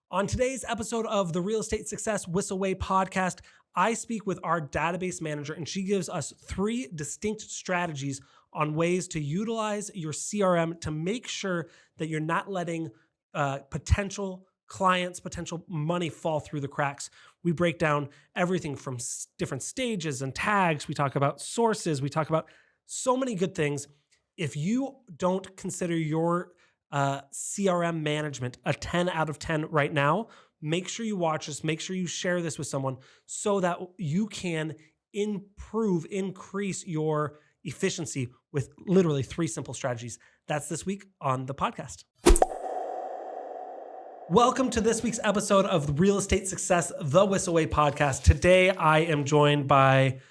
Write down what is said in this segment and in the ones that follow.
On today's episode of the Real Estate Success Whissel Way podcast, I speak with our database manager, and she gives us 3 distinct strategies on ways to utilize your CRM to make sure that you're not letting potential clients, potential money fall through the cracks. We break down everything from different stages and tags. We talk about sources. We talk about so many good things. If you don't consider your CRM management a 10 out of 10 right now, make sure you watch this, make sure you share this with someone so that you can increase your efficiency with literally 3 simple strategies. That's this week on the podcast. Welcome to this week's episode of the Real Estate Success, the Whissel Way podcast. Today, I am joined by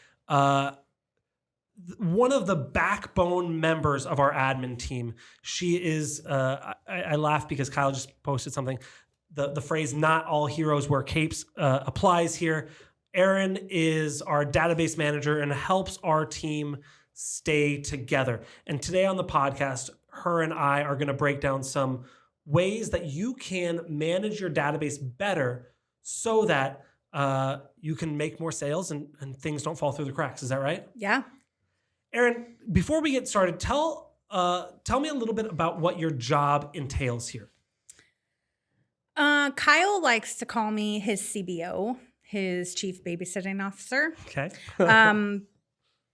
one of the backbone members of our admin team. She is, I laugh because Kyle just posted something. The phrase, not all heroes wear capes, applies here. Erin is our database manager and helps our team stay together. And today on the podcast, her and I are going to break down some ways that you can manage your database better so that you can make more sales and things don't fall through the cracks. Is that right? Yeah. Erin, before we get started, tell me a little bit about what your job entails here. Kyle likes to call me his CBO, his chief babysitting officer. Okay.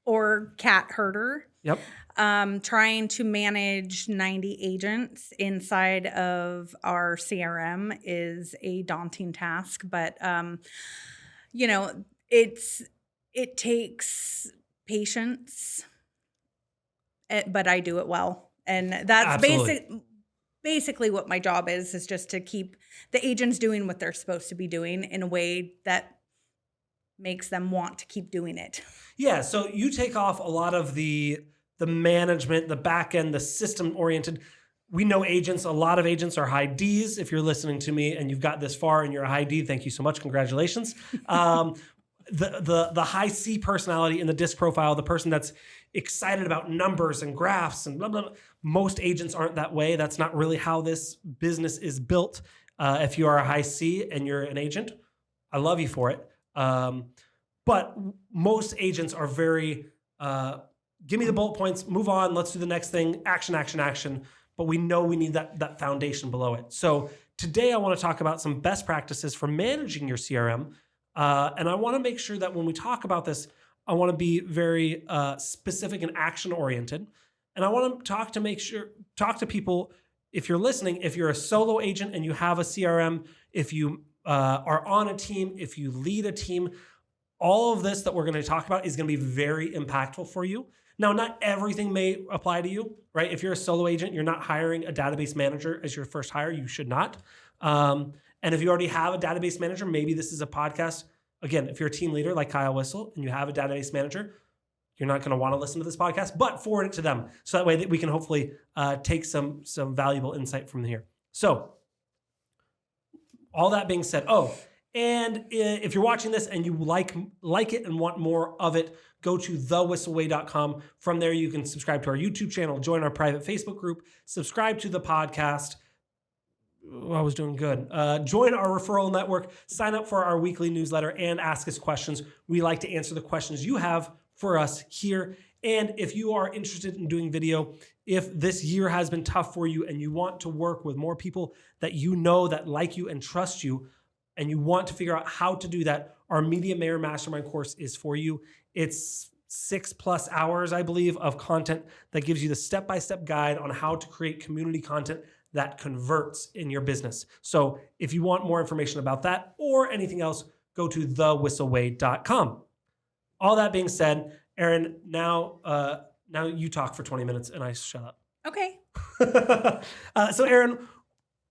Or cat herder. Yep. Trying to manage 90 agents inside of our CRM is a daunting task, but it takes patience, but I do it well. And that's basically what my job is just to keep the agents doing what they're supposed to be doing in a way that makes them want to keep doing it. Yeah, so you take off a lot of the management, the back end, the system oriented. We know agents, a lot of agents are high Ds. If you're listening to me and you've got this far and you're a high D, thank you so much. Congratulations. The high C personality in the disc profile, the person that's excited about numbers and graphs and blah, blah, blah. Most agents aren't that way. That's not really how this business is built. If you are a high C and you're an agent, I love you for it. But most agents are very, give me the bullet points, move on, let's do the next thing, action, action, action. But we know we need that foundation below it. So today I want to talk about some best practices for managing your CRM. And I want to make sure that when we talk about this, I want to be very specific and action oriented. And I want to talk to people, if you're listening, if you're a solo agent and you have a CRM, if you are on a team, if you lead a team, all of this that we're going to talk about is going to be very impactful for you. Now, not everything may apply to you, right? If you're a solo agent, you're not hiring a database manager as your first hire. You should not. And if you already have a database manager, maybe this is a podcast. Again, if you're a team leader like Kyle Whissel and you have a database manager, you're not going to want to listen to this podcast, but forward it to them. So that way that we can hopefully take some valuable insight from here. So all that being said, and if you're watching this and you like it and want more of it, go to thewhisselway.com. From there, you can subscribe to our YouTube channel, join our private Facebook group, subscribe to the podcast. I was doing good. Join our referral network, sign up for our weekly newsletter, and ask us questions. We like to answer the questions you have for us here. And if you are interested in doing video, if this year has been tough for you and you want to work with more people that you know that like you and trust you, and you want to figure out how to do that, our Media Mayor Mastermind course is for you. It's 6+ hours, I believe, of content that gives you the step-by-step guide on how to create community content that converts in your business. So if you want more information about that or anything else, go to thewhisselway.com. All that being said, Erin, now you talk for 20 minutes and I shut up. Okay. So Erin,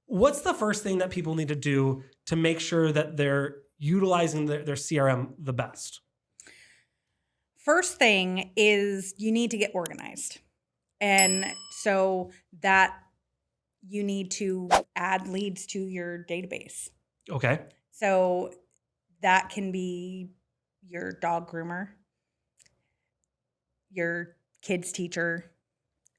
what's the first thing that people need to do to make sure that they're utilizing their CRM the best? First thing is you need to get organized. And so that you need to add leads to your database. Okay. So that can be your dog groomer, your kids teacher,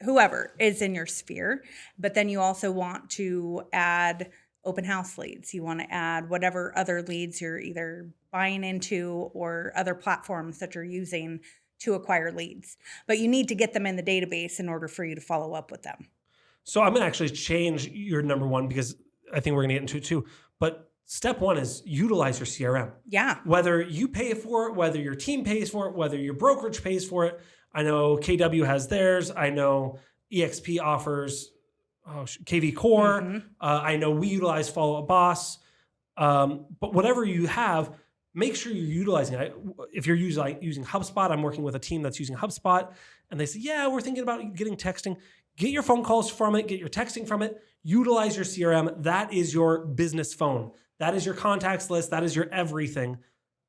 whoever is in your sphere. But then you also want to add open house leads. You want to add whatever other leads you're either buying into or other platforms that you're using to acquire leads. But you need to get them in the database in order for you to follow up with them. So I'm going to actually change your number one because I think we're going to get into it too. But step one is utilize your CRM. Yeah. Whether you pay for it, whether your team pays for it, whether your brokerage pays for it. I know KW has theirs. I know EXP offers KV Core. Mm-hmm. I know we utilize Follow Up Boss. But whatever you have, make sure you're utilizing it. If you're using HubSpot, I'm working with a team that's using HubSpot, and they say, yeah, we're thinking about getting texting. Get your phone calls from it. Get your texting from it. Utilize your CRM. That is your business phone. That is your contacts list. That is your everything.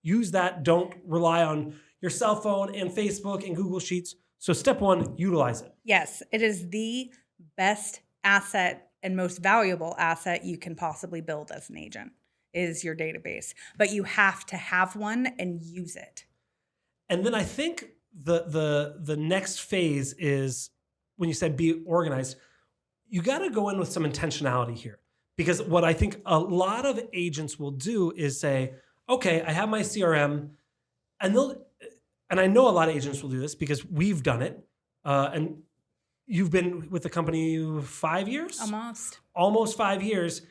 Use that. Don't rely on your cell phone and Facebook and Google Sheets. So step one, utilize it. Yes, it is the best asset and most valuable asset you can possibly build as an agent is your database. But you have to have one and use it. And then I think the next phase is when you said be organized, you got to go in with some intentionality here. Because what I think a lot of agents will do is say, okay, I have my CRM, and I know a lot of agents will do this because we've done it. And you've been with the company 5 years? Almost 5 years.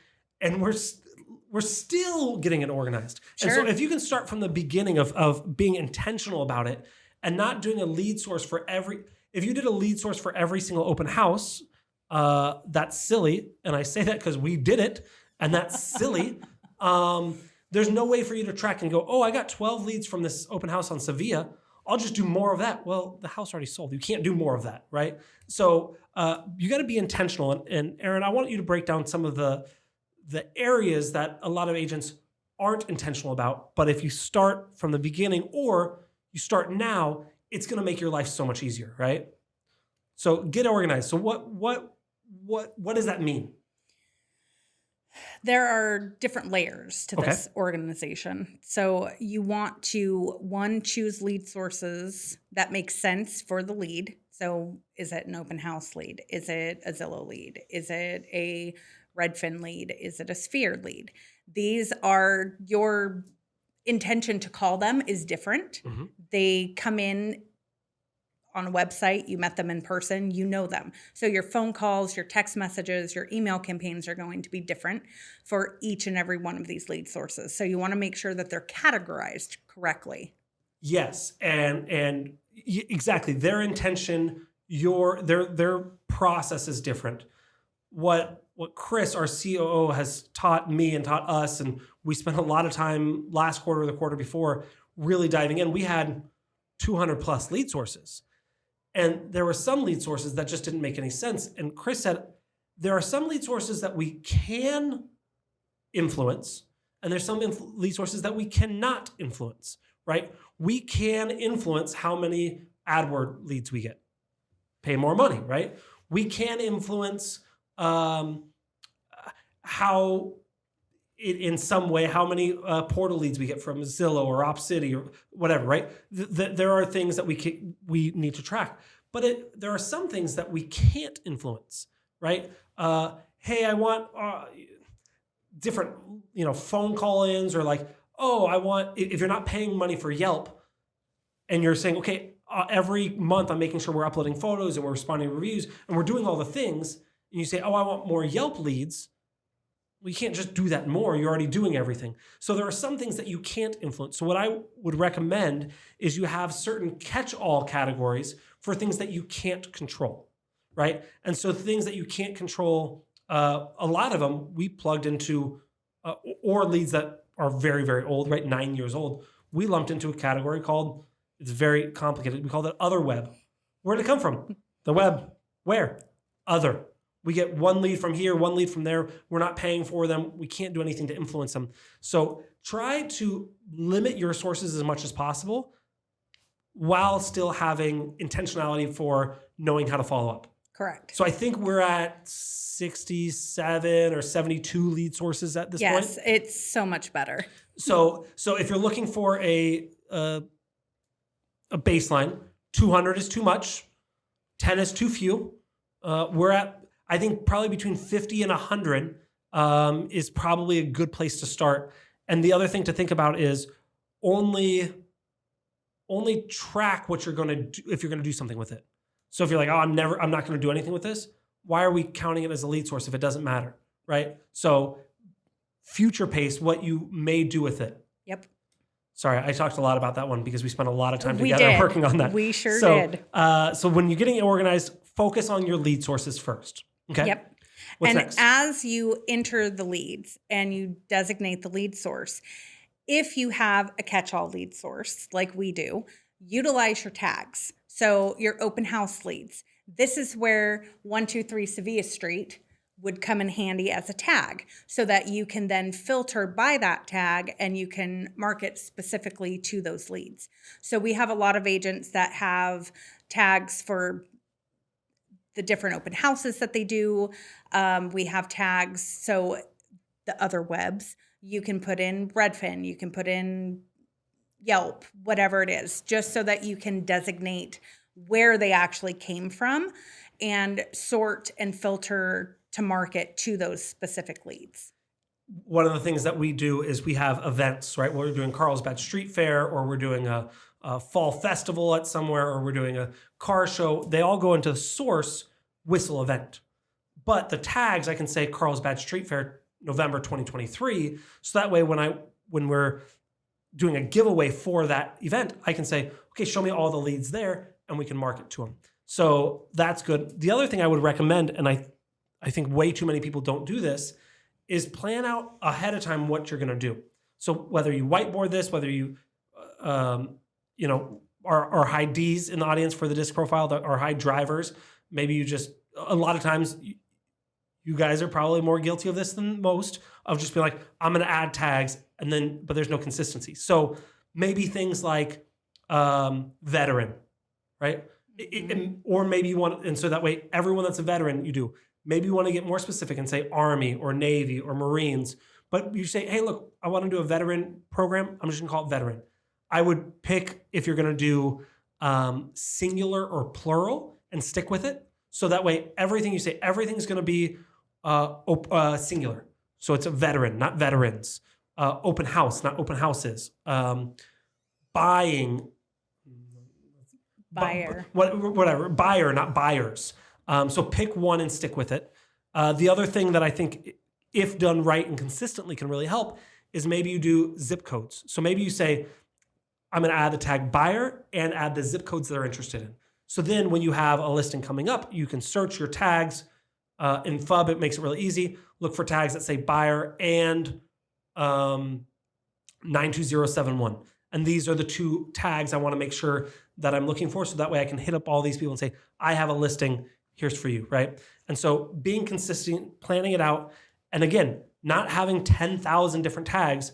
And we're still getting it organized. Sure. And so if you can start from the beginning of being intentional about it and not doing a lead source for if you did a lead source for every single open house, that's silly. And I say that because we did it, and that's silly. There's no way for you to track and go, oh, I got 12 leads from this open house on Sevilla. I'll just do more of that. Well, the house already sold. You can't do more of that, right? So you got to be intentional. And Erin, I want you to break down some of the areas that a lot of agents aren't intentional about. But if you start from the beginning or you start now, it's going to make your life so much easier, right? So get organized. So what does that mean? There are different layers to this organization. So you want to, one, choose lead sources that make sense for the lead. So is it an open house lead? Is it a Zillow lead? Is it a Redfin lead? Is it a Sphere lead? These are your intention to call them is different. Mm-hmm. They come in on a website, you met them in person, you know them. So your phone calls, your text messages, your email campaigns are going to be different for each and every one of these lead sources. So you want to make sure that they're categorized correctly. Yes, and exactly. Their intention, their process is different. What Chris, our COO, has taught me and taught us, and we spent a lot of time last quarter or the quarter before really diving in. We had 200 plus lead sources. And there were some lead sources that just didn't make any sense. And Chris said, there are some lead sources that we can influence, and there's some lead sources that we cannot influence, right? We can influence how many AdWord leads we get. Pay more money, right? We can influence how, in some way, how many portal leads we get from Zillow or OpCity or whatever, right? There are things that we need to track, but there are some things that we can't influence, right? Hey, I want different, phone call-ins, or like, oh, I want, if you're not paying money for Yelp and you're saying, okay, every month I'm making sure we're uploading photos and we're responding to reviews and we're doing all the things, and you say, oh, I want more Yelp leads. Well, you can't just do that more. You're already doing everything. So there are some things that you can't influence. So what I would recommend is you have certain catch-all categories for things that you can't control, right? And so things that you can't control, a lot of them we plugged into, or leads that are very, very old, right? 9 years old. We lumped into a category called, it's very complicated. We call it other web. Where did it come from? The web. Where? Other. We get one lead from here, one lead from there. We're not paying for them. We can't do anything to influence them. So try to limit your sources as much as possible while still having intentionality for knowing how to follow up. Correct. So I think we're at 67 or 72 lead sources at this point. Yes, it's so much better. So if you're looking for a baseline, 200 is too much, 10 is too few. We're at, I think, probably between 50 and 100 is probably a good place to start. And the other thing to think about is only track what you're going to do if you're going to do something with it. So if you're like, oh, I'm not going to do anything with this, why are we counting it as a lead source if it doesn't matter, right? So future pace what you may do with it. Yep. Sorry, I talked a lot about that one because we spent a lot of time together working on that. We sure did. So when you're getting it organized, focus on your lead sources first. Okay. Yep. What's next? As you enter the leads and you designate the lead source, if you have a catch-all lead source like we do, utilize your tags. So your open house leads. This is where 123 Sevilla Street would come in handy as a tag so that you can then filter by that tag and you can market specifically to those leads. So we have a lot of agents that have tags for the different open houses that they do. We have tags, so the other webs, you can put in Redfin, you can put in Yelp, whatever it is, just so that you can designate where they actually came from and sort and filter to market to those specific leads. One of the things that we do is we have events, right? We're doing Carlsbad Street Fair, or we're doing a fall festival at somewhere, or we're doing a car show. They all go into the source Whissel event. But the tags, I can say Carlsbad Street Fair, November 2023. So that way when we're doing a giveaway for that event, I can say, okay, show me all the leads there, and we can market to them. So that's good. The other thing I would recommend, and I think way too many people don't do this, is plan out ahead of time what you're going to do. So whether you whiteboard this, whether you, are high Ds in the audience for the disc profile, that are high drivers, maybe you just, a lot of times you guys are probably more guilty of this than most, of just being like, I'm going to add tags but there's no consistency. So maybe things like veteran, right? Or maybe you want, and so that way everyone that's a veteran, you do. Maybe you want to get more specific and say Army or Navy or Marines, but you say, hey, look, I want to do a veteran program. I'm just going to call it veteran. I would pick if you're going to do singular or plural and stick with it. So that way, everything you say, everything's going to be singular. So it's a veteran, not veterans. Open house, not open houses. Buying. Buyer. Whatever. Buyer, not buyers. So pick one and stick with it. The other thing that I think, if done right and consistently, can really help is maybe you do zip codes. So maybe you say, I'm going to add the tag buyer and add the zip codes they're interested in. So then when you have a listing coming up, you can search your tags in FUB. It makes it really easy. Look for tags that say buyer and 92071. And these are the two tags I want to make sure that I'm looking for. So that way I can hit up all these people and say, I have a listing. Here's for you, right? And so being consistent, planning it out. And again, not having 10,000 different tags,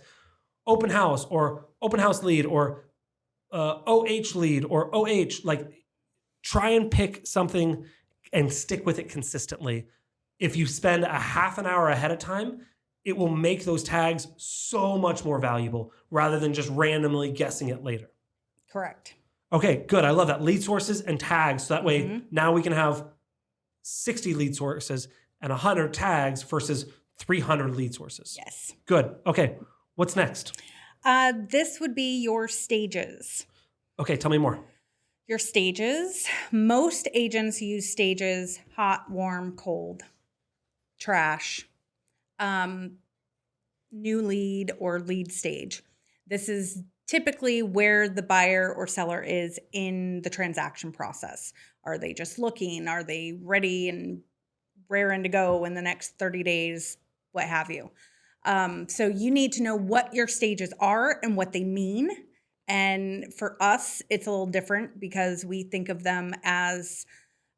open house or open house lead or OH lead or OH, like try and pick something and stick with it consistently. If you spend a half an hour ahead of time, it will make those tags so much more valuable rather than just randomly guessing it later. Correct. Okay, good. I love that. Lead sources and tags. So that way now we can have 60 lead sources and 100 tags versus 300 lead sources. Yes. Good. Okay. What's next? This would be your stages. Okay. Tell me more. Your stages. Most agents use stages: hot, warm, cold, trash, new lead, or lead stage. This is typically where the buyer or seller is in the transaction process. Are they just looking? Are they ready and raring to go in the next 30 days, what have you? So you need to know what your stages are and what they mean. And for us, it's a little different because we think of them as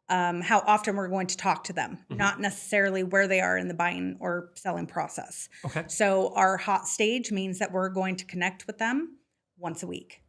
how often we're going to talk to them, not necessarily where they are in the buying or selling process. Okay. So our hot stage means that we're going to connect with them once a week.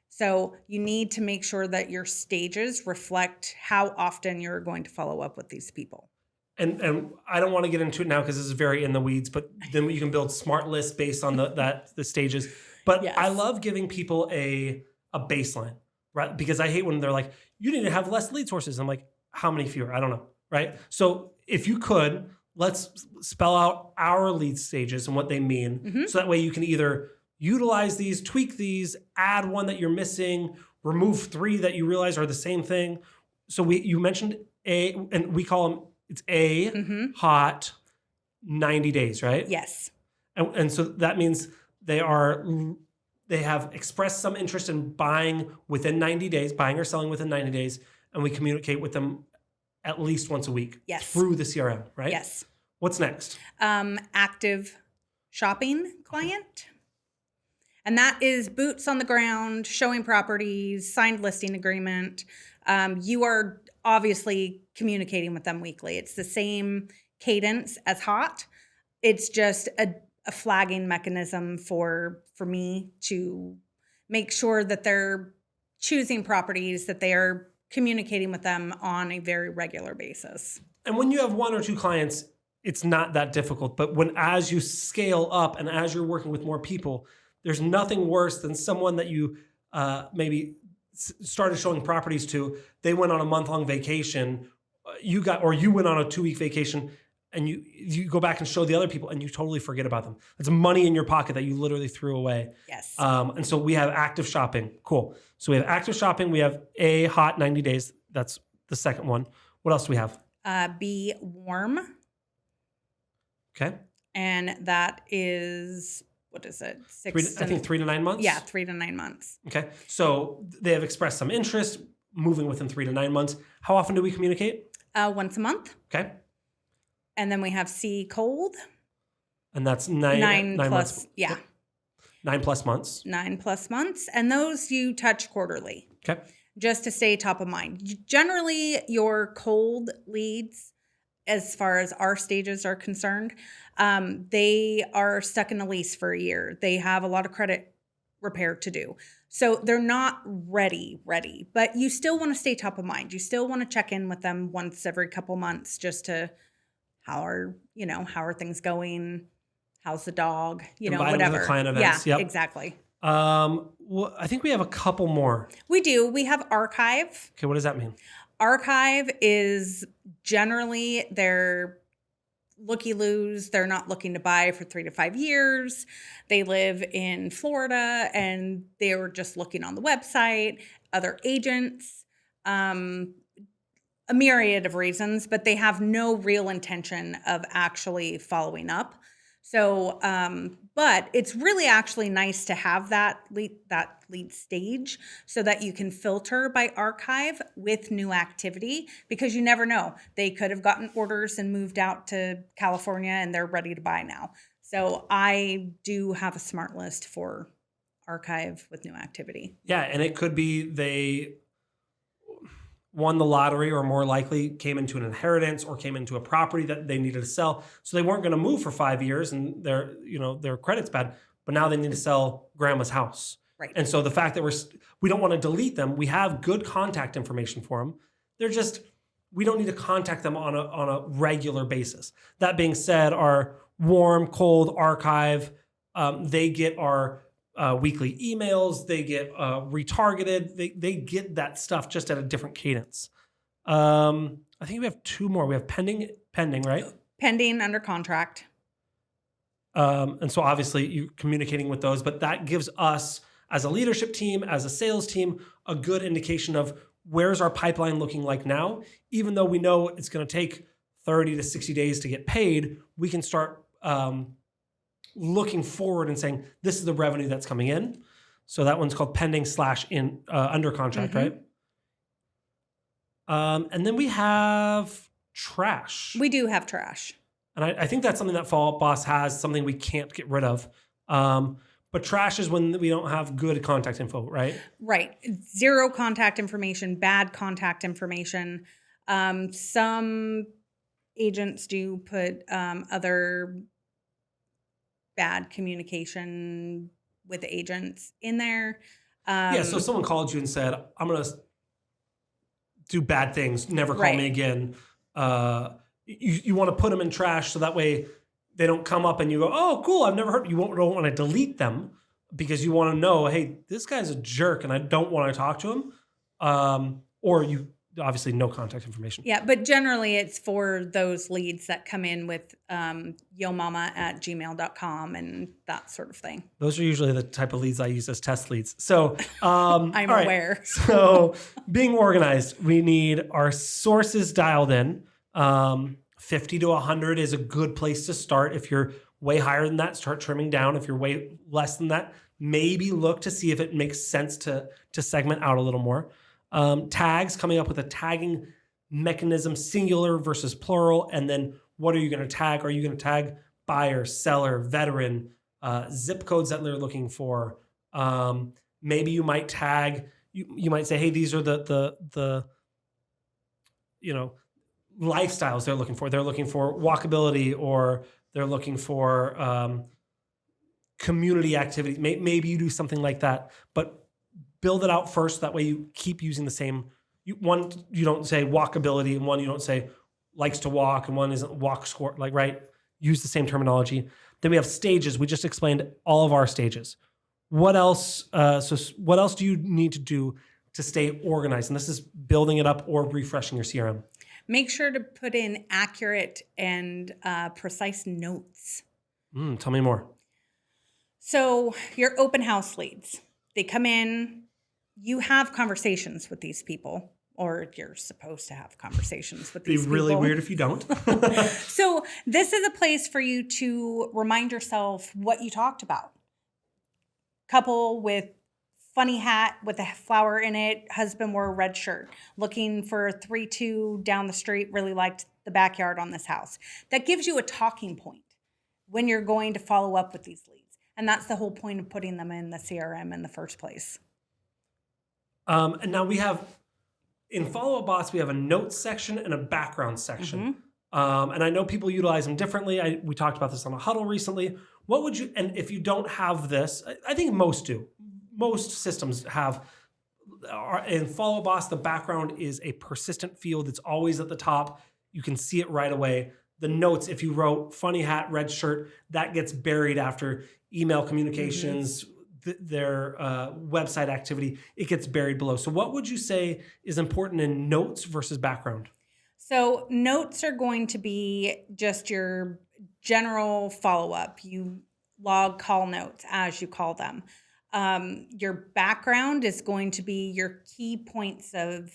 So you need to make sure that your stages reflect how often you're going to follow up with these people. And I don't want to get into it now because this is very in the weeds, but then you can build smart lists based on the stages. But yes. I love giving people a baseline, right? Because I hate when they're like, you need to have less lead sources. I'm like, how many fewer? I don't know, right? So if you could, let's spell out our lead stages and what they mean. So that way you can either utilize these, tweak these, add one that you're missing, remove 3 that you realize are the same thing. So you mentioned and we call them, it's hot 90 days, right? Yes. And so that means they have expressed some interest in buying within 90 days, buying or selling within 90 days, and we communicate with them at least once a week through the CRM, right? Yes. What's next? Active shopping client. And that is boots on the ground, showing properties, signed listing agreement. You are obviously communicating with them weekly. It's the same cadence as hot. It's just a flagging mechanism for me to make sure that they're choosing properties, that they are communicating with them on a very regular basis. And when you have 1 or 2 clients, it's not that difficult. But as you scale up and as you're working with more people, there's nothing worse than someone that you maybe started showing properties to. They went on a month-long vacation. You went on a 2-week vacation, and you go back and show the other people, and you totally forget about them. It's money in your pocket that you literally threw away. Yes. And so we have active shopping. Cool. So we have active shopping. We have a hot 90 days. That's the second one. What else do we have? Be warm. Okay. And that is, what is it? 3 to 9 months? Yeah, 3 to 9 months. Okay. So they have expressed some interest, moving within 3 to 9 months. How often do we communicate? Once a month. Okay. And then we have C cold. And that's 9 plus months. Yeah. 9+ months. 9+ months. And those you touch quarterly. Okay. Just to stay top of mind. Generally, your cold leads, as far as our stages are concerned, they are stuck in a lease for a year. They have a lot of credit repair to do. So they're not ready, but you still want to stay top of mind. You still want to check in with them once every couple months just to, how are things going? How's the dog? Whatever. The client events. Yeah, yep. exactly. Well, I think we have a couple more. We do. We have archive. Okay, what does that mean? Archive is generally they're looky-loos. They're not looking to buy for 3 to 5 years. They live in Florida and they were just looking on the website, other agents, a myriad of reasons, but they have no real intention of actually following up. So, but it's really actually nice to have that lead stage so that you can filter by archive with new activity, because you never know. They could have gotten orders and moved out to California and they're ready to buy now. So I do have a smart list for archive with new activity. Yeah, and it could be they won the lottery, or more likely came into an inheritance or came into a property that they needed to sell. So they weren't going to move for 5 years and their credit's bad, but now they need to sell grandma's house. Right. And so the fact that we don't want to delete them, we have good contact information for them. We don't need to contact them on a regular basis. That being said, our warm, cold archive, they get our weekly emails, they get retargeted, they get that stuff just at a different cadence. I think we have 2 more. We have pending, right? Pending, under contract. And so obviously you're communicating with those, but that gives us as a leadership team, as a sales team, a good indication of where's our pipeline looking like now. Even though we know it's going to take 30 to 60 days to get paid, we can start looking forward and saying, this is the revenue that's coming in. So that one's called pending / under contract, right? And then we have trash. We do have trash. And I think that's something that Fall Boss has, something we can't get rid of. But trash is when we don't have good contact info, right? Right. 0 contact information, bad contact information. Some agents do put other bad communication with agents in there. So if someone called you and said, I'm going to do bad things, never call me again. You want to put them in trash so that way they don't come up and you go, oh, cool, I've never heard. You don't want to delete them because you want to know, hey, this guy's a jerk and I don't want to talk to him. Or you obviously no contact information. Yeah, but generally it's for those leads that come in with yomama@gmail.com and that sort of thing. Those are usually the type of leads I use as test leads. So I'm all right. aware. So being organized, we need our sources dialed in. 50 to 100 is a good place to start. If you're way higher than that, start trimming down. If you're way less than that, maybe look to see if it makes sense to segment out a little more. Tags, coming up with a tagging mechanism, singular versus plural. And then what are you going to tag? Are you going to tag buyer, seller, veteran, zip codes that they're looking for? Maybe you might tag, you might say, hey, these are the lifestyles they're looking for. They're looking for walkability, or they're looking for community activity. Maybe you do something like that, but build it out first. That way you keep using the same. One, you don't say walkability, and one, you don't say likes to walk, and one isn't walk score. Like, right? Use the same terminology. Then we have stages. We just explained all of our stages. What else? So what else do you need to do to stay organized? And this is building it up or refreshing your CRM. Make sure to put in accurate and precise notes. Tell me more. So your open house leads, they come in, you have conversations with these people, or you're supposed to have conversations with these people. It'd be really weird if you don't. So this is a place for you to remind yourself what you talked about. Couple with funny hat with a flower in it, husband wore a red shirt, looking for 3-2 down the street, really liked the backyard on this house. That gives you a talking point when you're going to follow up with these leads. And that's the whole point of putting them in the CRM in the first place. And now we have, in Follow Up Boss, we have a notes section and a background section. And I know people utilize them differently. We talked about this on a huddle recently. What would you, and if you don't have this, I think most do. Most systems have, in Follow Up Boss, the background is a persistent field. It's always at the top. You can see it right away. The notes, if you wrote funny hat, red shirt, that gets buried after email communications, their website activity, it gets buried below. So what would you say is important in notes versus background? So notes are going to be just your general follow-up. You log call notes as you call them. Your background is going to be your key points of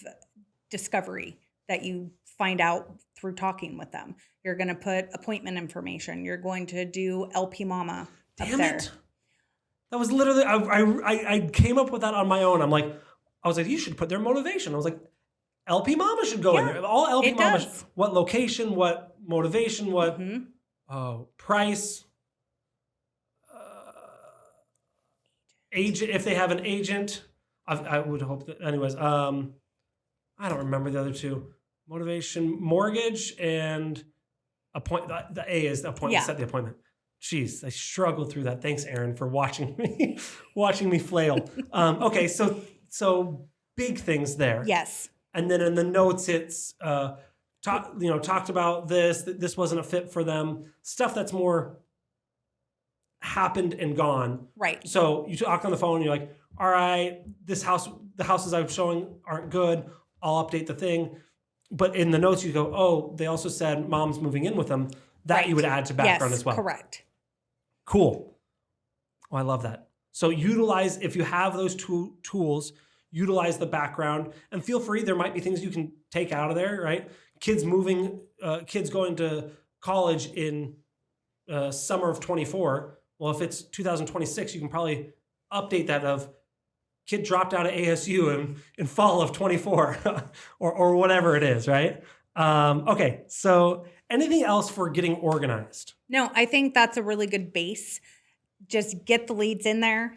discovery that you find out through talking with them. You're going to put appointment information. You're going to do LP Mama up there. Damn it. That was literally, I came up with that on my own. I was like, you should put their motivation. I was like, LP Mama should go in there. All LP Mama, what location, what motivation, what price, agent, if they have an agent. I would hope that, anyways, I don't remember the other two. Motivation, mortgage, and appointment. The A is the appointment, set the appointment. Jeez, I struggled through that. Thanks, Erin, for watching me flail. Okay, so big things there. Yes. And then in the notes, it's talked about this. This wasn't a fit for them. Stuff that's more happened and gone. Right. So you talk on the phone. And you're like, all right, the houses I'm showing aren't good. I'll update the thing. But in the notes, you go, oh, they also said mom's moving in with them. That you would add to background as well. Correct. Cool. Oh, I love that. So utilize, if you have those tools, utilize the background, and feel free. There might be things you can take out of there, right? Kids going to college in summer of 24. Well, if it's 2026, you can probably update that of kid dropped out of ASU in fall of 24 or whatever it is, right? Okay, so anything else for getting organized? No, I think that's a really good base. Just get the leads in there,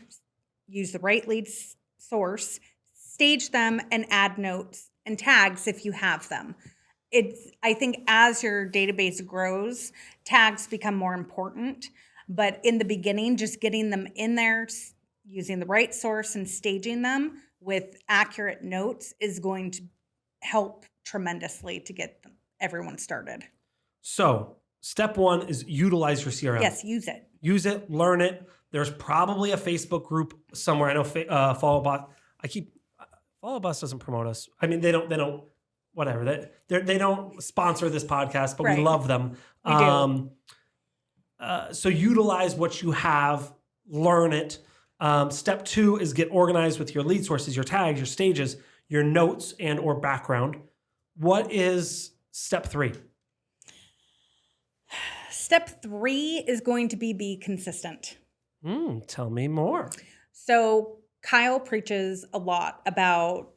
use the right leads source, stage them, and add notes and tags if you have them. I think as your database grows, tags become more important. But in the beginning, just getting them in there, using the right source and staging them with accurate notes is going to help tremendously to get everyone started. So step one is utilize your CRM. Yes, use it. Use it, learn it. There's probably a Facebook group somewhere. I know Follow Boss doesn't promote us. I mean, they don't whatever. They don't sponsor this podcast, but we Right. love them. We do. So utilize what you have, learn it. Step 2 is get organized with your lead sources, your tags, your stages, your notes and or background. What is step 3? Step 3 is going to be consistent. Tell me more. So Kyle preaches a lot about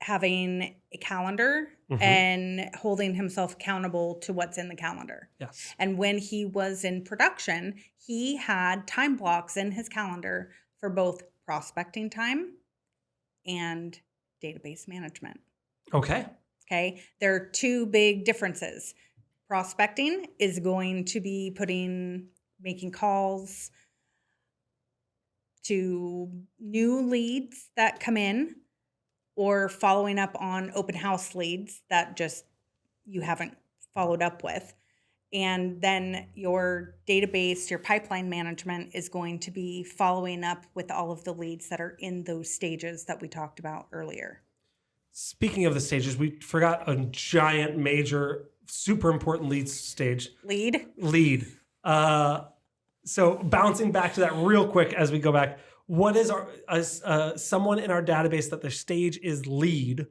having a calendar and holding himself accountable to what's in the calendar. Yes. And when he was in production, he had time blocks in his calendar for both prospecting time and database management. Okay. Okay. There are 2 big differences. Prospecting is going to be making calls to new leads that come in, or following up on open house leads that just you haven't followed up with. And then your database, your pipeline management is going to be following up with all of the leads that are in those stages that we talked about earlier. Speaking of the stages, we forgot a giant, major, super important lead stage. Lead. So bouncing back to that real quick as we go back, what is someone in our database that their stage is lead?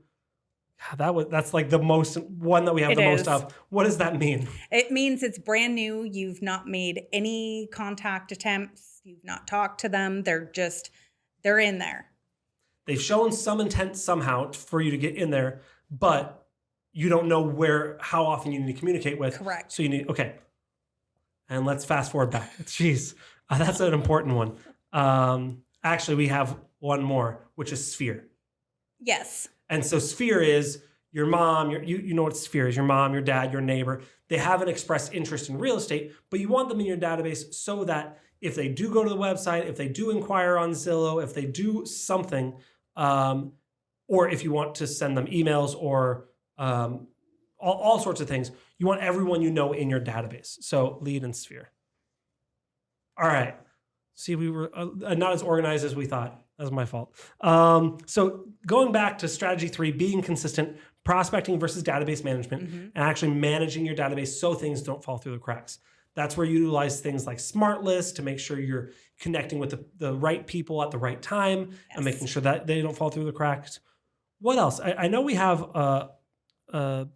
That's like the most one that we have most of. What does that mean? It means it's brand new. You've not made any contact attempts. You've not talked to them. They're in there. They've shown some intent somehow for you to get in there, but you don't know how often you need to communicate with. Correct. So okay. And let's fast forward back. Jeez, that's an important one. Actually, we have one more, which is sphere. Yes. And so sphere is your mom, you know what sphere is, your mom, your dad, your neighbor. They haven't expressed interest in real estate, but you want them in your database so that if they do go to the website, if they do inquire on Zillow, if they do something, or if you want to send them emails or all sorts of things, you want everyone you know in your database. So lead and sphere. All right. See, we were not as organized as we thought. That was my fault. So going back to strategy 3, being consistent, prospecting versus database management, and actually managing your database so things don't fall through the cracks. That's where you utilize things like Smart List to make sure you're connecting with the right people at the right time and making sure that they don't fall through the cracks. What else? I know we have a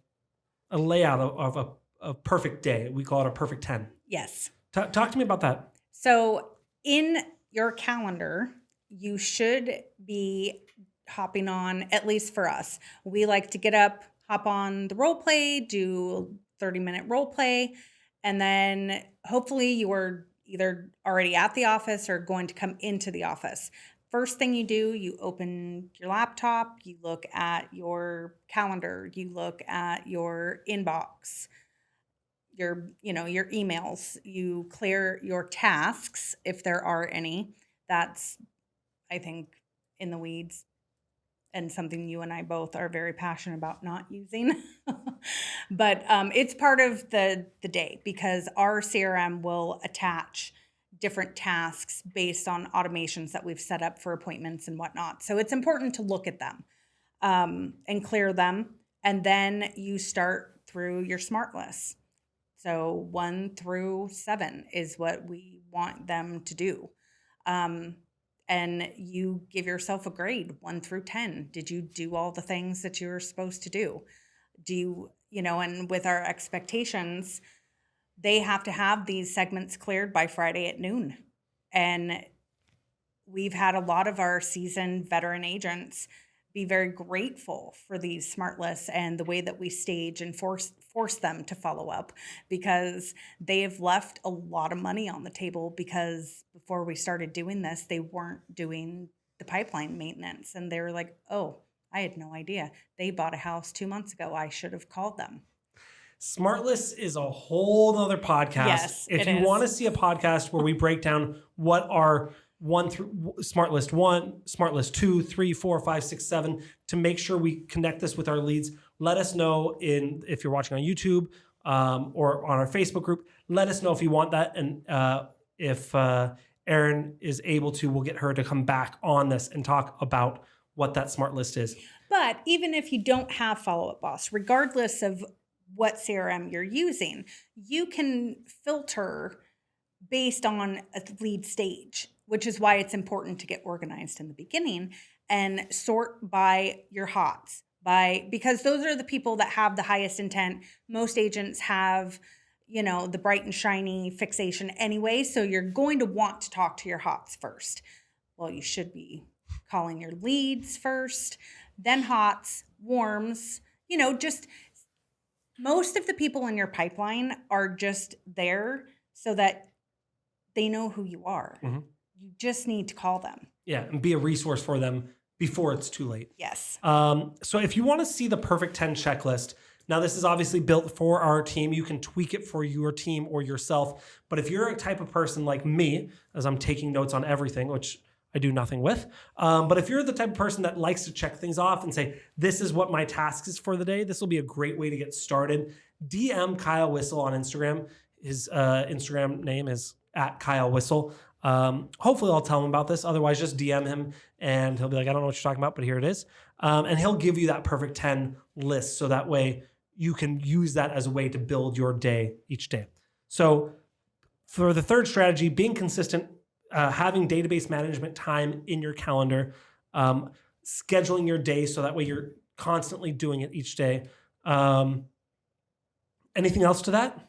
layout of a perfect day. We call it a perfect 10. Yes. Talk to me about that. So in your calendar, you should be hopping on, at least for us. We like to get up, hop on the role play, do 30-minute role play, and then hopefully you are either already at the office or going to come into the office. First thing you do, you open your laptop, you look at your calendar, you look at your inbox, your emails, you clear your tasks if there are any. That's, I think, in the weeds and something you and I both are very passionate about not using. But it's part of the day because our CRM will attach different tasks based on automations that we've set up for appointments and whatnot. So it's important to look at them and clear them. And then you start through your smart lists. So 1 through 7 is what we want them to do. And you give yourself a grade 1 through 10. Did you do all the things that you were supposed to do? And with our expectations, they have to have these segments cleared by Friday at noon. And we've had a lot of our seasoned veteran agents be very grateful for these smart lists and the way that we stage and force them to follow up, because they have left a lot of money on the table because before we started doing this, they weren't doing the pipeline maintenance. And they were like, oh, I had no idea. They bought a house 2 months ago. I should have called them. Smart Lists is a whole other podcast. Yes, if you want to see a podcast where we break down what are Smart List 1, Smart List 2, 3, 4, 5, 6, 7, to make sure we connect this with our leads, let us know if you're watching on YouTube or on our Facebook group. Let us know if you want that. And if Erin is able to, we'll get her to come back on this and talk about what that Smart List is. But even if you don't have Follow Up Boss, regardless of what CRM you're using, you can filter based on a lead stage, which is why it's important to get organized in the beginning and sort by your hots, because those are the people that have the highest intent. Most agents have, the bright and shiny fixation anyway, so you're going to want to talk to your hots first. Well, you should be calling your leads first, then hots, warms, just most of the people in your pipeline are just there so that they know who you are. Mm-hmm. You just need to call them. Yeah, and be a resource for them before it's too late. Yes. So if you want to see the perfect 10 checklist, now this is obviously built for our team. You can tweak it for your team or yourself. But if you're a type of person like me, as I'm taking notes on everything, which I do nothing with, but if you're the type of person that likes to check things off and say, this is what my task is for the day, this will be a great way to get started. DM Kyle Whissel on Instagram. His Instagram name is @KyleWhissel. Hopefully I'll tell him about this. Otherwise, just DM him and he'll be like, I don't know what you're talking about, but here it is. And he'll give you that perfect 10 list. So that way you can use that as a way to build your day each day. So for the third strategy, being consistent, having database management time in your calendar, scheduling your day so that way you're constantly doing it each day. Anything else to that?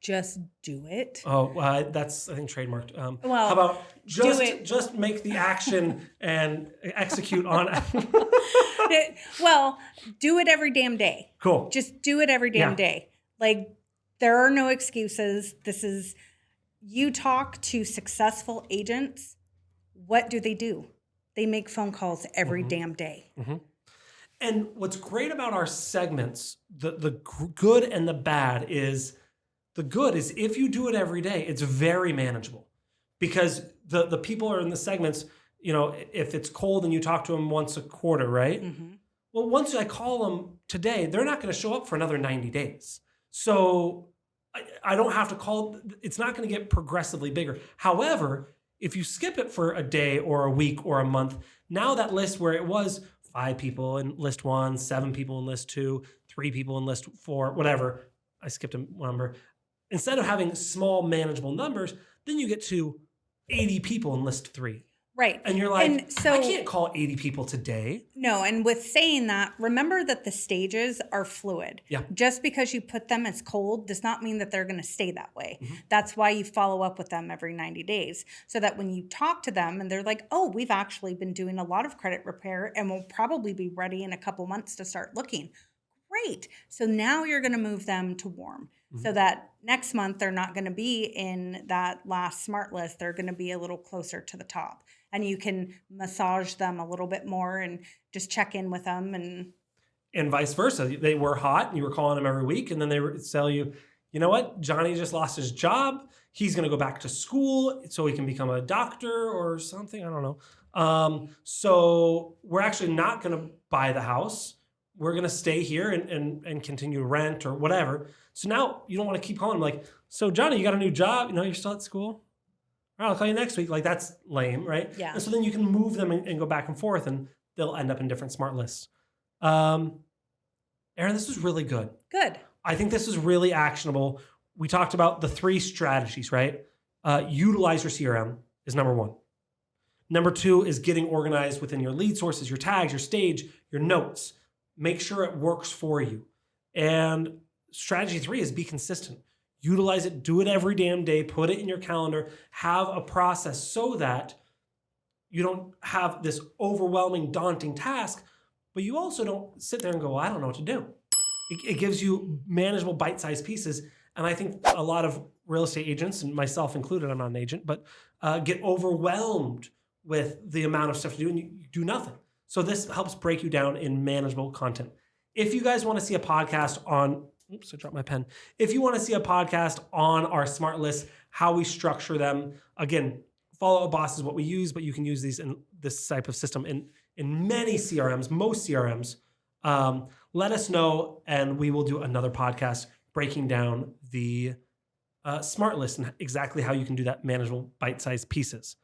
Just do it. Oh, that's, I think, trademarked. Well, how about just make the action and execute on it? Well, do it every damn day. Cool. Just do it every damn day. Like, there are no excuses. You talk to successful agents. What do? They make phone calls every damn day. Mm-hmm. And what's great about our segments, the good and the bad is, the good is if you do it every day, it's very manageable because the people are in the segments, if it's cold and you talk to them once a quarter, right? Mm-hmm. Well, once I call them today, they're not going to show up for another 90 days. So I don't have to call. It's not going to get progressively bigger. However, if you skip it for a day or a week or a month, now that list where it was 5 people in list 1, 7 people in list 2, 3 people in list 4, whatever, I skipped a number. Instead of having small manageable numbers, then you get to 80 people in list 3. Right. And you're like, I can't call 80 people today. No, and with saying that, remember that the stages are fluid. Yeah. Just because you put them as cold does not mean that they're going to stay that way. Mm-hmm. That's why you follow up with them every 90 days. So that when you talk to them and they're like, oh, we've actually been doing a lot of credit repair and we'll probably be ready in a couple months to start looking. Great. So now you're going to move them to warm. Mm-hmm. So that next month they're not going to be in that last smart list. They're going to be a little closer to the top. And you can massage them a little bit more and just check in with them. And vice versa. They were hot and you were calling them every week. And then they tell you, you know what? Johnny just lost his job. He's going to go back to school so he can become a doctor or something. I don't know. So we're actually not going to buy the house. We're going to stay here and continue to rent or whatever. So now you don't want to keep calling them like, so Johnny, you got a new job? You're still at school? All right, I'll call you next week. Like, that's lame, right? Yeah. And so then you can move them and go back and forth and they'll end up in different smart lists. Erin, this was really good. Good. I think this is really actionable. We talked about the 3 strategies, right? Utilize your CRM is number 1. Number 2 is getting organized within your lead sources, your tags, your stage, your notes. Make sure it works for you. And strategy 3 is be consistent. Utilize it, do it every damn day, put it in your calendar, have a process so that you don't have this overwhelming, daunting task, but you also don't sit there and go, well, I don't know what to do. It gives you manageable bite-sized pieces. And I think a lot of real estate agents, and myself included, I'm not an agent, but get overwhelmed with the amount of stuff to do and you do nothing. So this helps break you down in manageable content. If you guys want to see a podcast on, oops, I dropped my pen. If you want to see a podcast on our smart lists, how we structure them, again, Follow Up Boss is what we use, but you can use these in this type of system in many CRMs, most CRMs. Let us know, and we will do another podcast breaking down the smart list and exactly how you can do that manageable bite-sized pieces.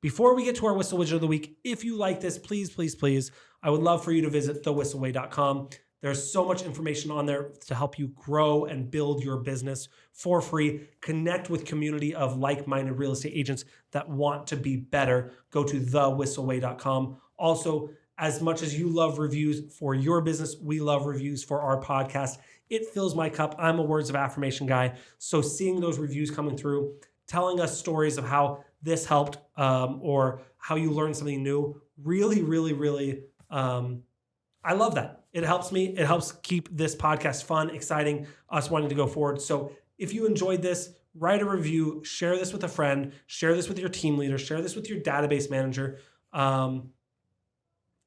Before we get to our Whissel Widget of the Week, if you like this, please, please, please, I would love for you to visit thewhistleway.com. There's so much information on there to help you grow and build your business for free. Connect with community of like-minded real estate agents that want to be better. Go to thewhistleway.com. Also, as much as you love reviews for your business, we love reviews for our podcast. It fills my cup. I'm a words of affirmation guy. So seeing those reviews coming through, telling us stories of how this helped or how you learned something new, really, really, really, I love that. It helps me. It helps keep this podcast fun, exciting, us wanting to go forward. So if you enjoyed this, write a review, share this with a friend, share this with your team leader, share this with your database manager,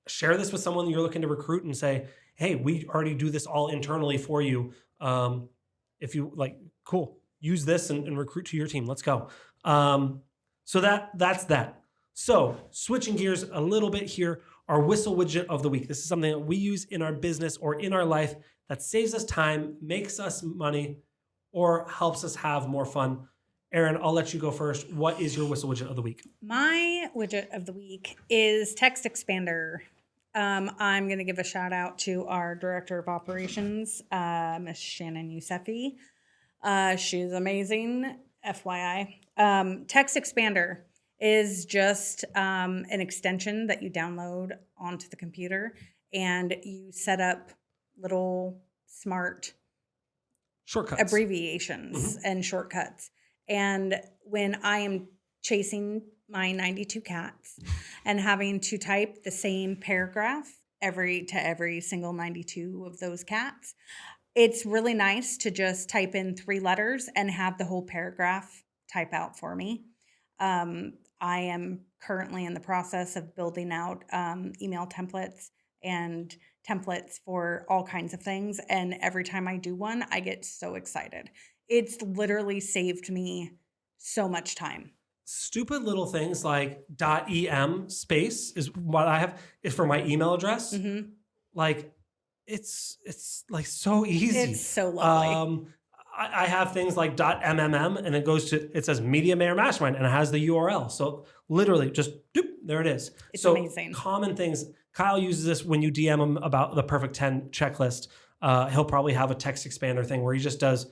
share this with someone you're looking to recruit and say, hey, we already do this all internally for you. If you like, cool, use this and recruit to your team. Let's go. So that's that. So switching gears a little bit here, our Whissel widget of the week. This is something that we use in our business or in our life that saves us time, makes us money, or helps us have more fun. Erin, I'll let you go first. What is your Whissel widget of the week? My widget of the week is Text Expander. I'm going to give a shout out to our Director of Operations, Miss Shannon Yousefi. She's amazing, FYI. Text Expander is just an extension that you download onto the computer and you set up little smart shortcuts, abbreviations and shortcuts. And when I am chasing my 92 cats and having to type the same paragraph every single 92 of those cats, it's really nice to just type in 3 letters and have the whole paragraph type out for me. I am currently in the process of building out email templates and templates for all kinds of things. And every time I do one, I get so excited. It's literally saved me so much time. Stupid little things like .em space is what I have is for my email address. Mm-hmm. Like it's like so easy. It's so lovely. I have things like .mmm and it says Media Mayor Mastermind and it has the URL. So literally just doop, there it is. It's so amazing. Common things. Kyle uses this when you DM him about the Perfect 10 checklist. He'll probably have a text expander thing where he just does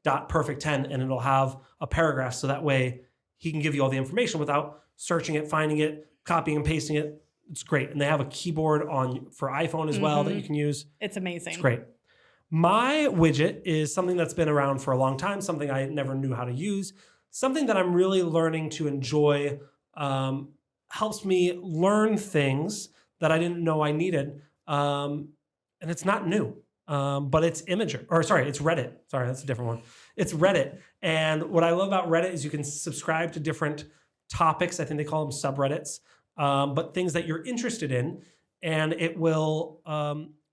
.perfect10 and it'll have a paragraph. So that way he can give you all the information without searching it, finding it, copying and pasting it. It's great. And they have a keyboard for iPhone as well that you can use. It's amazing. It's great. My widget is something that's been around for a long time, something I never knew how to use, something that I'm really learning to enjoy, helps me learn things that I didn't know I needed. And it's not new, but it's it's Reddit. Sorry, that's a different one. It's Reddit. And what I love about Reddit is you can subscribe to different topics. I think they call them subreddits, but things that you're interested in. And it will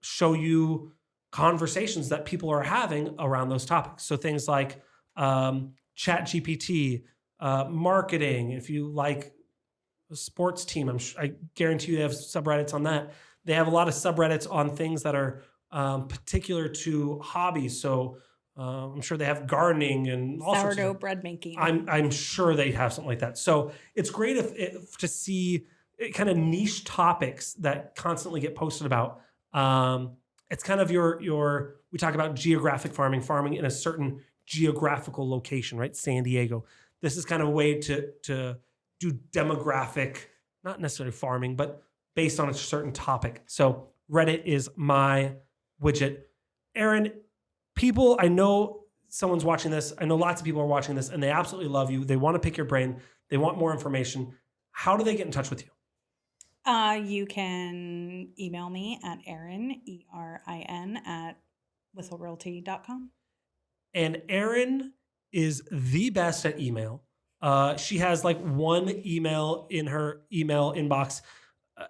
show you conversations that people are having around those topics. So things like Chat GPT, marketing. If you like a sports team, I guarantee you they have subreddits on that. They have a lot of subreddits on things that are particular to hobbies. So I'm sure they have gardening and all sorts sourdough of bread making. I'm sure they have something like that. So it's great to see kind of niche topics that constantly get posted about. It's kind of we talk about geographic farming in a certain geographical location, right? San Diego. This is kind of a way to do demographic, not necessarily farming, but based on a certain topic. So Reddit is my widget. Erin, I know someone's watching this. I know lots of people are watching this and they absolutely love you. They want to pick your brain. They want more information. How do they get in touch with you? You can email me at Erin, ERIN, at whistlerealty.com. And Erin is the best at email. She has like one email in her email inbox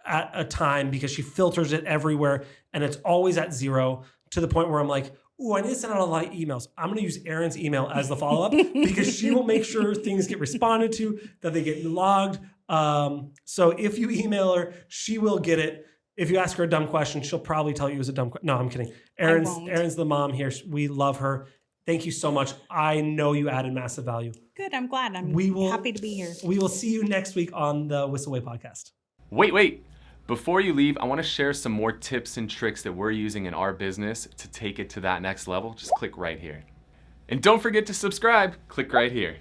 at a time because she filters it everywhere and it's always at 0 to the point where I'm like, ooh, I need to send out a lot of emails. I'm going to use Erin's email as the follow-up because she will make sure things get responded to, that they get logged. So if you email her, she will get it. If you ask her a dumb question, she'll probably tell you it was a dumb question. No, I'm kidding. Erin's the mom here. We love her. Thank you so much. I know you added massive value. Good. I'm glad. I'm happy to be here. We will see you next week on the Whissel Way podcast. Wait. Before you leave, I want to share some more tips and tricks that we're using in our business to take it to that next level. Just click right here. And don't forget to subscribe. Click right here.